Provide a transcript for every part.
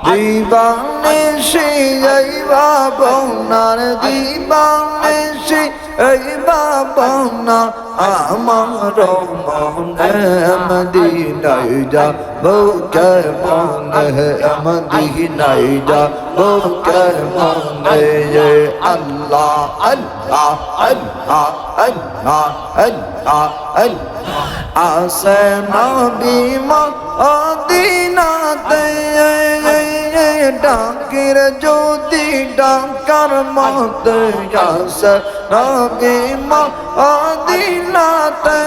দিবানিশি এই ভাবনার দিবানিশি এই ভাবনা আমার মনে মদিনায় যাবো কেমনে মদিনায় যাবো কেমনে আল্লাহ আল্লাহ আল্লাহ আল্লাহ আল্লাহ আল্লাহ আসে নবী মদিনাতে ডাকির যদি ডাকার মতে আসে নবী মদিনাতে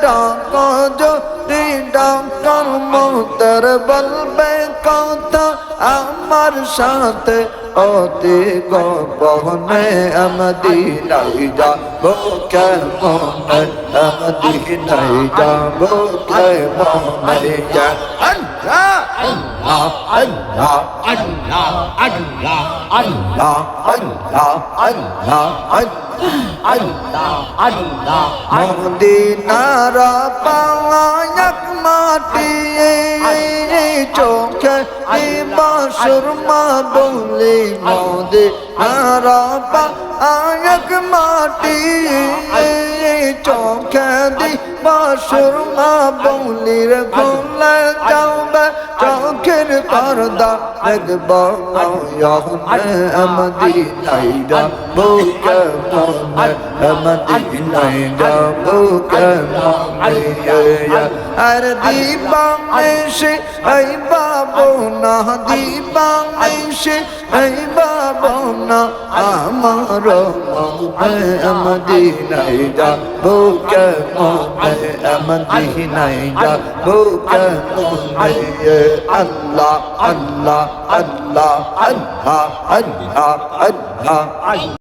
ডাক যদি ডাকার মতের বলবে কথা আমার সাথে অতি গোপনে মদিনায় যাবো কেমনে মদিনায় যাবো কেমনে আল্লাহ আল্লাহ আল্লাহ আল্লাহ আল্লাহ আল্লাহ আল্লাহ আল্লাহ আল্লাহ আল্লাহ মদিনার পাওয়াক মাটি চোখে বাসুরমা বলে মদিনার পাওয়াক মাটি চোখে দি বাসুরমা বলির ভুলে যাবে চোখের পর্দা দেখব মদিনায় যাবো কেমনে মদিনায় যাবো কেমনে আর দিবানিশি এই ভাবনা দিবানিশি এই ভাবনা আমার মনে মদিনায় যাবো কেমনে মদিনায় যাবো কেমনে আল্লাহ আল্লাহ আল্লাহ আল্লাহ আল্লাহ আল্লাহ